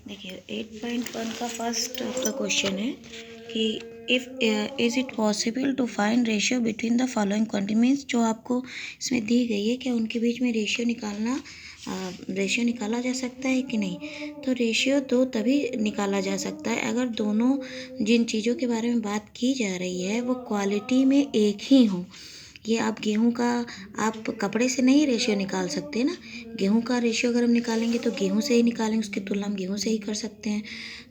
देखिए 8.1 का फर्स्ट आपका क्वेश्चन है कि if is it possible to find ratio between the following quantity, means जो आपको इसमें दी गई है क्या उनके बीच में रेशियो निकाला जा सकता है कि नहीं। तो रेशियो दो तभी निकाला जा सकता है अगर दोनों जिन चीज़ों के बारे में बात की जा रही है वो क्वालिटी में एक ही हों। ये आप गेहूं का आप कपड़े से नहीं रेशियो निकाल सकते ना। गेहूं का रेशियो अगर हम निकालेंगे तो गेहूं से ही निकालेंगे, उसकी तुलना हम गेहूं से ही कर सकते हैं।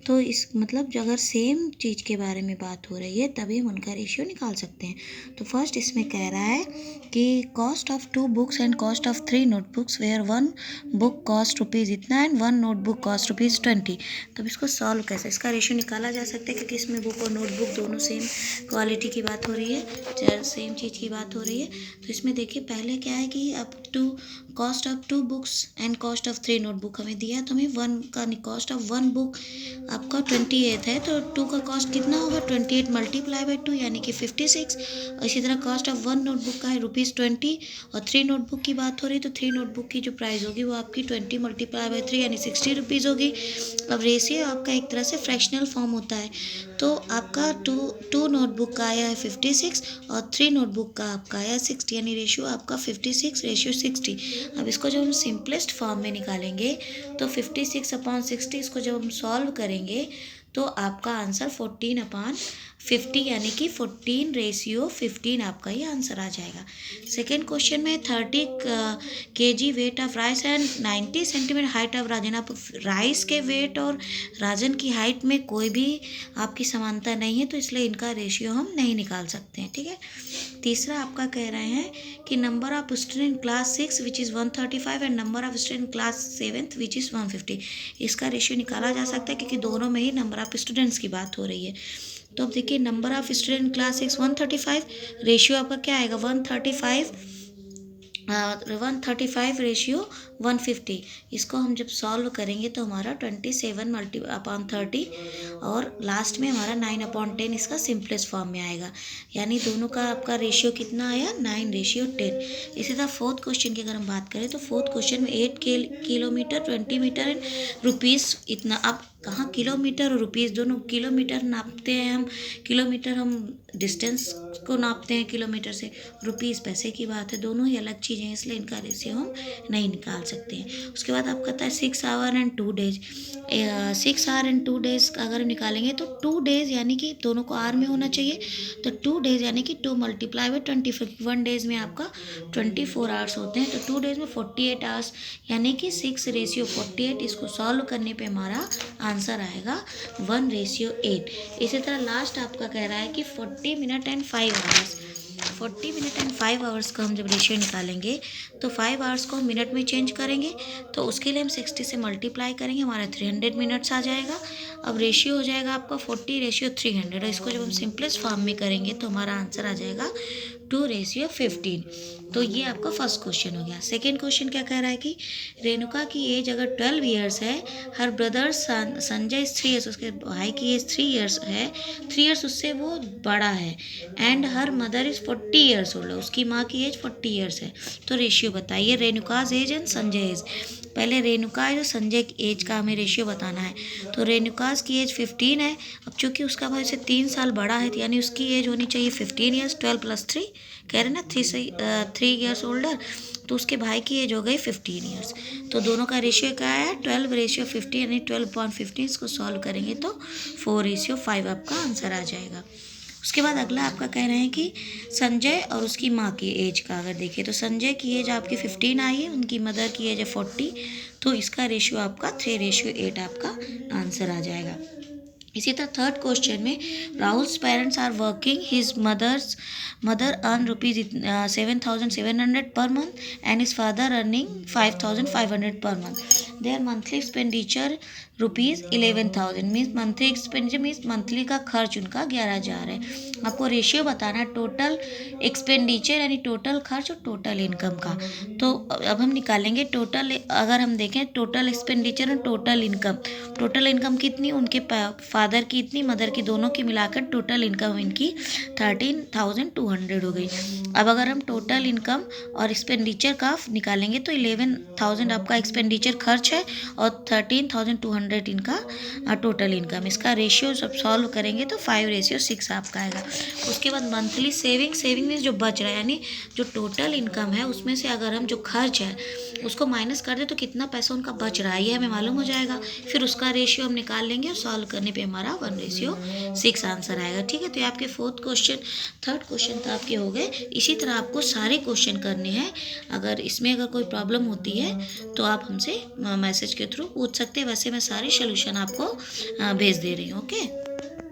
तो इस मतलब अगर सेम चीज़ के बारे में बात हो रही है तभी हम उनका रेशियो निकाल सकते हैं। तो फर्स्ट इसमें कह रहा है कि cost of 2 books and cost of 3 notebooks where 1 book cost rupees इतना एंड 1 नोटबुक कॉस्ट रुपीज़ 20। तो अब इसको सॉल्व कैसे, इसका रेशियो निकाला जा सकता है क्योंकि इसमें बुक और नोटबुक दोनों सेम क्वालिटी की बात हो रही है, सेम चीज़ की बात हो रही है। तो इसमें देखिए पहले क्या है कि अब cost of 2 books and cost of 3 notebook हमें दिया है, तो हमें वन का कॉस्ट ऑफ 1 बुक आपका 28 है, तो 2 का कॉस्ट कितना होगा 28 मल्टीप्लाई बाई 2 यानी कि 56। और इसी तरह कॉस्ट ऑफ 1 नोटबुक का है ₹20 और 3 नोटबुक की बात हो रही है तो 3 नोटबुक की जो प्राइस होगी वो आपकी 20 मल्टीप्लाई बाई 3 यानी ₹60 होगी। अब रेशियो आपका एक तरह से फ्रैक्शनल फॉर्म होता है, तो आपका टू नोटबुक का आया है 56 और 3 नोटबुक का आपका आया है 60, यानी रेशियो आपका 56:60। अब इसको जब हम सिंपलेस्ट फॉर्म में निकालेंगे तो 56/60 इसको जब हम सॉल्व करेंगे तो आपका आंसर 14/50 यानी कि 14:15 आपका ये आंसर आ जाएगा। सेकेंड क्वेश्चन में 30 kg weight of rice and 90 centimetre height of Rajan. आप राइस के वेट और राजन की हाइट में कोई भी आपकी समानता नहीं है तो इसलिए इनका रेशियो हम नहीं निकाल सकते हैं, ठीक है। तीसरा आपका कह रहे हैं कि number of student class 6 which is 135 and number of student class 7 which is 150। इसका रेशियो निकाला जा सकता है क्योंकि दोनों में ही नंबर ऑफ स्टूडेंट्स की बात हो रही है। तो अब देखिए number of student class 6 135, ratio आपका क्या आएगा 135 रेशियो 150। इसको हम जब सॉल्व करेंगे तो हमारा 27/30 और लास्ट में हमारा 9/10 इसका सिंपलेस्ट फॉर्म में आएगा, यानी दोनों का आपका रेशियो कितना आया 9:10। इसी तरह फोर्थ क्वेश्चन की अगर हम बात करें तो फोर्थ क्वेश्चन में 8 किलोमीटर 20 मीटर एंड रुपीज़ इतना। अब कहाँ किलोमीटर और रुपीज़, दोनों किलोमीटर नापते हैं हम, किलोमीटर हम डिस्टेंस को नापते हैं किलोमीटर से, रुपीज़ पैसे की बात है, दोनों ही अलग चीज़ें हैं इसलिए इनका रेशियो हम नहीं निकाल सकते हैं। उसके बाद आप कहता है 6 our and 2 days. 6 our and 2 days अगर हम निकालेंगे तो 2 डेज यानी कि दोनों को आर में होना चाहिए, तो 2 डेज यानी कि 2 मल्टीप्लाई बाई 24। 1 डेज में आपका 24 आवर्स होते हैं तो 2 डेज में 48 आवर्स यानी कि 6:48। इसको सॉल्व करने पे हमारा आंसर आएगा 1:8। इसी तरह लास्ट आपका कह रहा है कि 40 minute and 5 hours. 40 minute and 5 hours का हम जब रेशियो निकालेंगे तो 5 आवर्स को हम मिनट में चेंज करेंगे, तो उसके लिए हम 60 से मल्टीप्लाई करेंगे, हमारा 300 मिनट्स आ जाएगा। अब रेशियो हो जाएगा आपका 40:300 और इसको जब हम सिंपलेस्ट फॉर्म में करेंगे तो हमारा आंसर आ जाएगा 2:15। तो ये आपका फर्स्ट क्वेश्चन हो गया। सेकेंड क्वेश्चन क्या कह रहा है कि रेणुका की एज अगर 12 ईयर्स है, हर ब्रदर संजय 3 ईयर्स, उसके भाई की एज 3 ईयर्स है, 3 ईयर्स उससे वो बड़ा है, and her mother is 40 years old, उसकी माँ की एज 40 ईयर्स है। तो रेशियो बताइए रेणुकाज एज एंड संजय एज। पहले रेणुका एज और संजय की एज का हमें रेशियो बताना है। तो रेणुकाज की एज 15 है, अब चूंकि उसका भाई से 3 साल बड़ा है यानी उसकी एज होनी चाहिए 15 ईयर्स, 12 + 3 कह रहे ना 3 ईयर्स ओल्डर, तो उसके भाई की एज हो गई 15 ईयर्स। तो दोनों का रेशियो क्या है 12:50 यानी 12/15। इसको सॉल्व करेंगे तो 4:5 आपका आंसर आ जाएगा। उसके बाद अगला आपका कह रहे हैं कि संजय और उसकी माँ की एज का अगर देखें तो संजय की एज आपकी 15 आई है, उनकी मदर की एज है 40, तो इसका रेशियो आपका 3:8 आपका आंसर आ जाएगा। इसी तरह थर्ड क्वेश्चन में Rahul's parents are working, his mother earn ₹7,700 per month and his father earning 5,500 per month. Their monthly expenditure ₹11,000 means monthly expenditure means monthly का खर्च उनका 11,000 है। आपको रेशियो बताना है टोटल एक्सपेंडिचर यानी टोटल खर्च और टोटल इनकम का। तो अब हम निकालेंगे टोटल, अगर हम देखें टोटल एक्सपेंडिचर और टोटल इनकम कितनी उनके फादर की इतनी, मदर की, दोनों की मिलाकर टोटल इनकम इनकी 13,200 हो गई। अब अगर हम टोटल इनकम और एक्सपेंडिचर का निकालेंगे तो 11,000 आपका एक्सपेंडिचर खर्च है और 13,200 इनका टोटल इनकम। इसका रेशियो सब सॉल्व करेंगे तो 5:6 आपका आएगा। उसके बाद मंथली सेविंग में जो बच रहा है, यानी जो टोटल इनकम है उसमें से अगर हम जो खर्च है उसको माइनस कर दे तो कितना पैसा उनका बच रहा है ये हमें मालूम हो जाएगा। फिर उसका रेशियो हम निकाल लेंगे और सॉल्व करने पे हमारा 1:6 आंसर आएगा। ठीक है, तो ये आपके थर्ड क्वेश्चन तो आपके हो गए। इसी तरह आपको सारे क्वेश्चन करने हैं। अगर कोई प्रॉब्लम होती है तो आप हमसे मैसेज के थ्रू पूछ सकते हैं। वैसे मैं सारे सोल्यूशन आपको भेज दे रही हूँ। ओके।